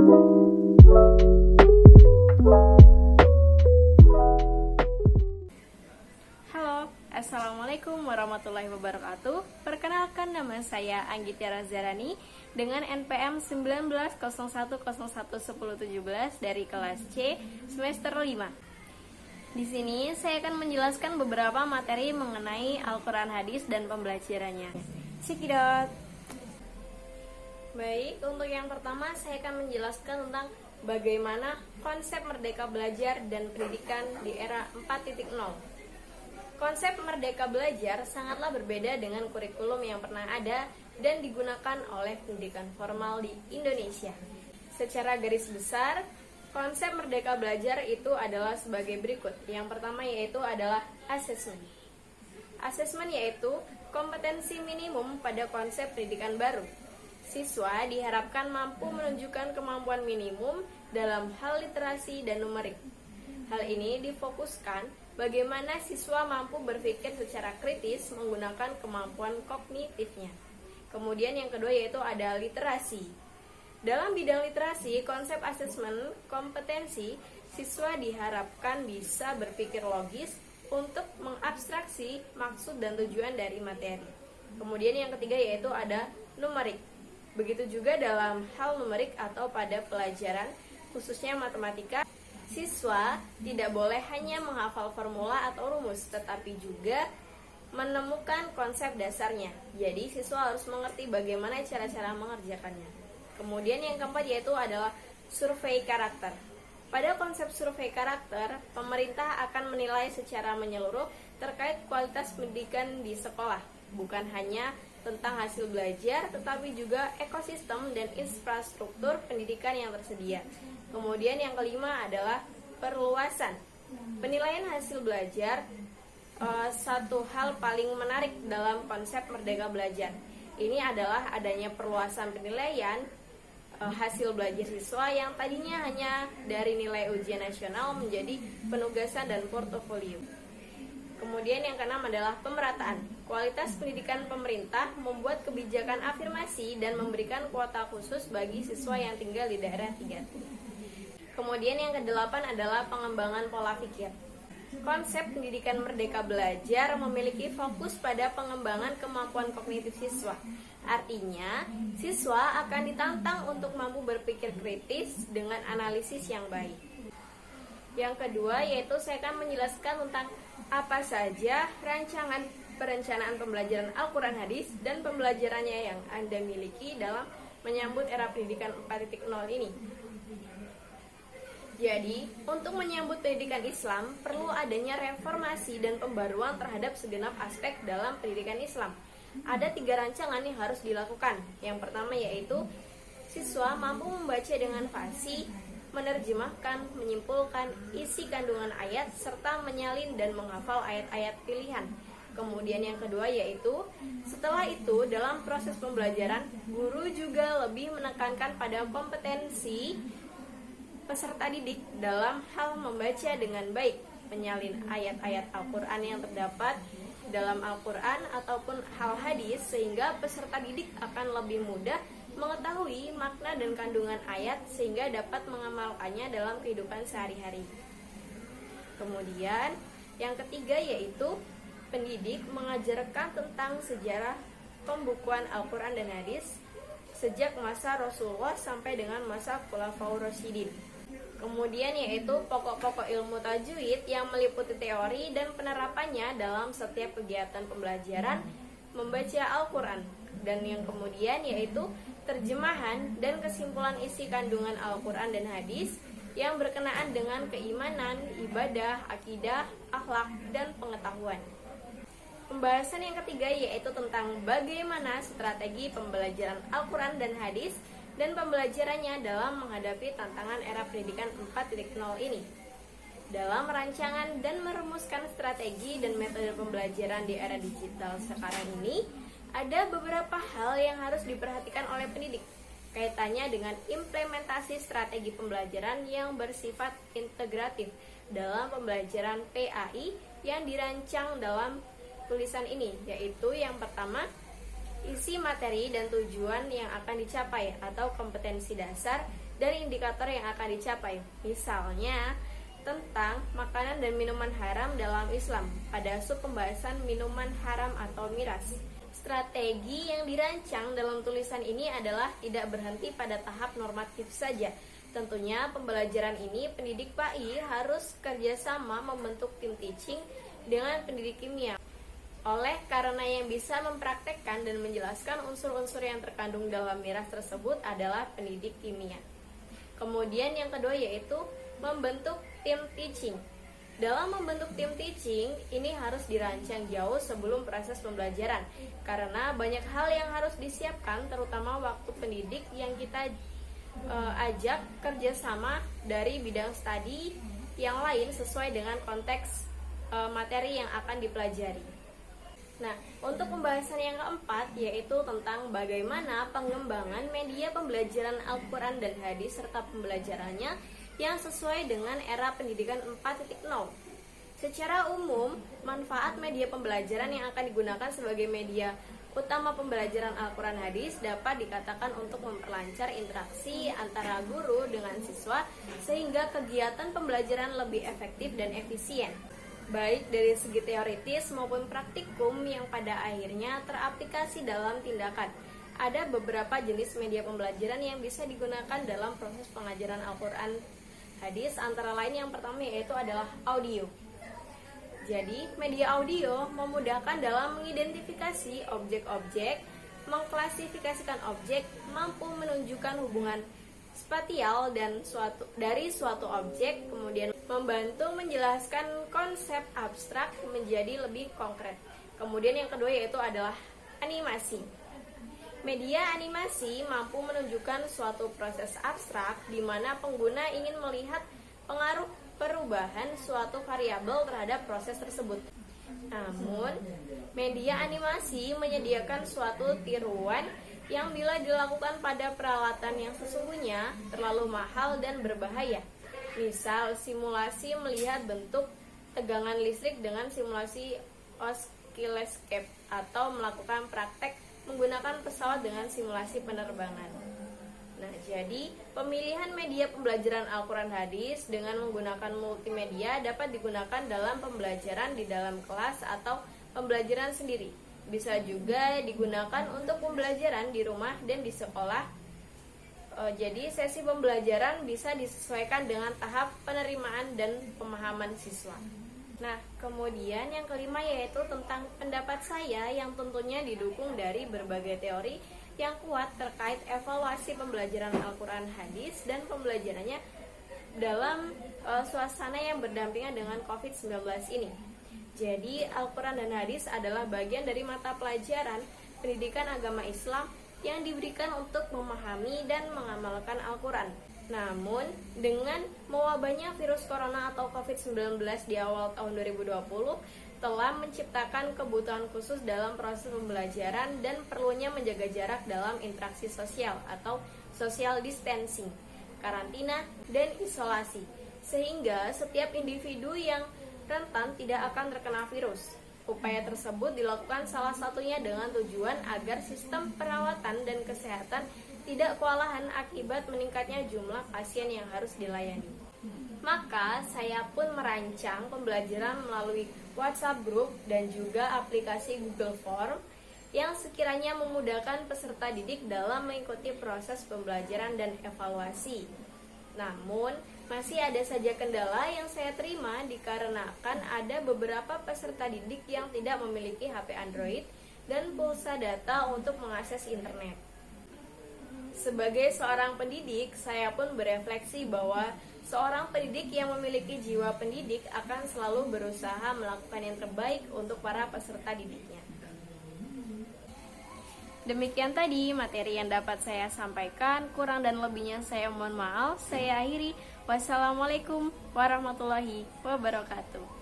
Halo, Assalamualaikum warahmatullahi wabarakatuh. Perkenalkan, nama saya Anggit Tiara Zarani dengan NPM 1901011017 dari kelas C semester 5. Di sini saya akan menjelaskan beberapa materi mengenai Al-Quran Hadis dan pembelajarannya. Cekidot. Baik, untuk yang pertama saya akan menjelaskan tentang bagaimana konsep merdeka belajar dan pendidikan di era 4.0. Konsep merdeka belajar sangatlah berbeda dengan kurikulum yang pernah ada dan digunakan oleh pendidikan formal di Indonesia. Secara garis besar, konsep merdeka belajar itu adalah sebagai berikut. Yang pertama yaitu adalah asesmen. Asesmen yaitu kompetensi minimum pada konsep pendidikan baru. Siswa diharapkan mampu menunjukkan kemampuan minimum dalam hal literasi dan numerik. Hal ini difokuskan bagaimana siswa mampu berpikir secara kritis menggunakan kemampuan kognitifnya. Kemudian yang kedua yaitu ada literasi. Dalam bidang literasi, konsep asesmen kompetensi, siswa diharapkan bisa berpikir logis untuk mengabstraksi maksud dan tujuan dari materi. Kemudian yang ketiga yaitu ada numerik. Begitu juga dalam hal numerik atau pada pelajaran, khususnya matematika, siswa tidak boleh hanya menghafal formula atau rumus, tetapi juga menemukan konsep dasarnya. Jadi siswa harus mengerti bagaimana cara-cara mengerjakannya. Kemudian yang keempat yaitu adalah survei karakter. Pada konsep survei karakter, pemerintah akan menilai secara menyeluruh terkait kualitas pendidikan di sekolah, bukan hanya tentang hasil belajar, tetapi juga ekosistem dan infrastruktur pendidikan yang tersedia. Kemudian yang kelima adalah perluasan. Penilaian hasil belajar satu hal paling menarik dalam konsep merdeka belajar. Ini adalah adanya perluasan penilaian hasil belajar siswa yang tadinya hanya dari nilai ujian nasional menjadi penugasan dan portofolio. Kemudian yang keenam adalah pemerataan. Kualitas pendidikan pemerintah membuat kebijakan afirmasi dan memberikan kuota khusus bagi siswa yang tinggal di daerah 3T. Kemudian yang kedelapan adalah pengembangan pola pikir. Konsep pendidikan merdeka belajar memiliki fokus pada pengembangan kemampuan kognitif siswa. Artinya, siswa akan ditantang untuk mampu berpikir kritis dengan analisis yang baik. Yang kedua yaitu saya akan menjelaskan tentang apa saja rancangan perencanaan pembelajaran Al-Quran Hadis dan pembelajarannya yang Anda miliki dalam menyambut era pendidikan 4.0 ini. Jadi, untuk menyambut pendidikan Islam, perlu adanya reformasi dan pembaruan terhadap segenap aspek dalam pendidikan Islam. Ada 3 rancangan yang harus dilakukan. Yang pertama yaitu, siswa mampu membaca dengan fasih, menerjemahkan, menyimpulkan isi kandungan ayat, serta menyalin dan menghafal ayat-ayat pilihan. Kemudian yang kedua yaitu, setelah itu dalam proses pembelajaran, guru juga lebih menekankan pada kompetensi peserta didik dalam hal membaca dengan baik, menyalin ayat-ayat Al-Quran yang terdapat dalam Al-Quran ataupun hal hadis, sehingga peserta didik akan lebih mudah mengetahui makna dan kandungan ayat sehingga dapat mengamalkannya dalam kehidupan sehari-hari. Kemudian yang ketiga yaitu pendidik mengajarkan tentang sejarah pembukuan Al-Quran dan hadis sejak masa Rasulullah sampai dengan masa Khulafaur Rasyidin. Kemudian yaitu pokok-pokok ilmu tajwid yang meliputi teori dan penerapannya dalam setiap kegiatan pembelajaran membaca Al-Quran. Dan yang kemudian yaitu terjemahan dan kesimpulan isi kandungan Al-Quran dan hadis yang berkenaan dengan keimanan, ibadah, akidah, akhlak, dan pengetahuan. Pembahasan yang ketiga yaitu tentang bagaimana strategi pembelajaran Al-Quran dan hadis dan pembelajarannya dalam menghadapi tantangan era pendidikan 4.0 ini. Dalam merancangan dan merumuskan strategi dan metode pembelajaran di era digital sekarang ini, ada beberapa hal yang harus diperhatikan oleh pendidik kaitannya dengan implementasi strategi pembelajaran yang bersifat integratif dalam pembelajaran PAI yang dirancang dalam tulisan ini, yaitu yang pertama, isi materi dan tujuan yang akan dicapai atau kompetensi dasar dan indikator yang akan dicapai. Misalnya, tentang makanan dan minuman haram dalam Islam pada sub pembahasan minuman haram atau miras. Strategi yang dirancang dalam tulisan ini adalah tidak berhenti pada tahap normatif saja. Tentunya pembelajaran ini pendidik PAI harus kerjasama membentuk tim teaching dengan pendidik kimia. Oleh karena yang bisa mempraktekkan dan menjelaskan unsur-unsur yang terkandung dalam miras tersebut adalah pendidik kimia. Kemudian yang kedua yaitu membentuk tim teaching. Dalam membentuk tim teaching, ini harus dirancang jauh sebelum proses pembelajaran, karena banyak hal yang harus disiapkan, terutama waktu pendidik yang kita ajak kerjasama dari bidang studi yang lain sesuai dengan konteks materi yang akan dipelajari. Nah, untuk pembahasan yang keempat yaitu tentang bagaimana pengembangan media pembelajaran Al-Quran dan hadis serta pembelajarannya yang sesuai dengan era pendidikan 4.0. Secara umum, manfaat media pembelajaran yang akan digunakan sebagai media utama pembelajaran Al-Quran hadis dapat dikatakan untuk memperlancar interaksi antara guru dengan siswa sehingga kegiatan pembelajaran lebih efektif dan efisien, baik dari segi teoritis maupun praktikum yang pada akhirnya teraplikasi dalam tindakan. Ada beberapa jenis media pembelajaran yang bisa digunakan dalam proses pengajaran Al-Quran hadis, antara lain yang pertama yaitu adalah audio. Jadi, media audio memudahkan dalam mengidentifikasi objek-objek, mengklasifikasikan objek, mampu menunjukkan hubungan spasial dan dari suatu objek, kemudian membantu menjelaskan konsep abstrak menjadi lebih konkret. Kemudian yang kedua yaitu adalah animasi. Media animasi mampu menunjukkan suatu proses abstrak di mana pengguna ingin melihat pengaruh perubahan suatu variabel terhadap proses tersebut. Namun, media animasi menyediakan suatu tiruan yang bila dilakukan pada peralatan yang sesungguhnya terlalu mahal dan berbahaya. Misal, simulasi melihat bentuk tegangan listrik dengan simulasi oscilloscope atau melakukan praktek menggunakan pesawat dengan simulasi penerbangan. Nah, jadi pemilihan media pembelajaran Al-Quran hadis dengan menggunakan multimedia dapat digunakan dalam pembelajaran di dalam kelas atau pembelajaran sendiri. Bisa juga digunakan untuk pembelajaran di rumah dan di sekolah. Jadi sesi pembelajaran bisa disesuaikan dengan tahap penerimaan dan pemahaman siswa. Nah, kemudian yang kelima yaitu tentang pendapat saya yang tentunya didukung dari berbagai teori yang kuat terkait evaluasi pembelajaran Al-Quran hadis dan pembelajarannya dalam suasana yang berdampingan dengan COVID-19 ini. Jadi, Al-Quran dan hadis adalah bagian dari mata pelajaran pendidikan agama Islam yang diberikan untuk memahami dan mengamalkan Al-Quran. Namun, dengan mewabahnya virus corona atau COVID-19 di awal tahun 2020 telah menciptakan kebutuhan khusus dalam proses pembelajaran dan perlunya menjaga jarak dalam interaksi sosial atau social distancing, karantina, dan isolasi, sehingga setiap individu yang rentan tidak akan terkena virus. Upaya tersebut dilakukan salah satunya dengan tujuan agar sistem perawatan dan kesehatan tidak kewalahan akibat meningkatnya jumlah pasien yang harus dilayani. Maka saya pun merancang pembelajaran melalui WhatsApp group dan juga aplikasi Google Form yang sekiranya memudahkan peserta didik dalam mengikuti proses pembelajaran dan evaluasi. Namun, masih ada saja kendala yang saya terima dikarenakan ada beberapa peserta didik yang tidak memiliki HP Android dan pulsa data untuk mengakses internet. Sebagai seorang pendidik, saya pun berefleksi bahwa seorang pendidik yang memiliki jiwa pendidik akan selalu berusaha melakukan yang terbaik untuk para peserta didiknya. Demikian tadi materi yang dapat saya sampaikan, kurang dan lebihnya saya mohon maaf. Saya akhiri. Wassalamualaikum warahmatullahi wabarakatuh.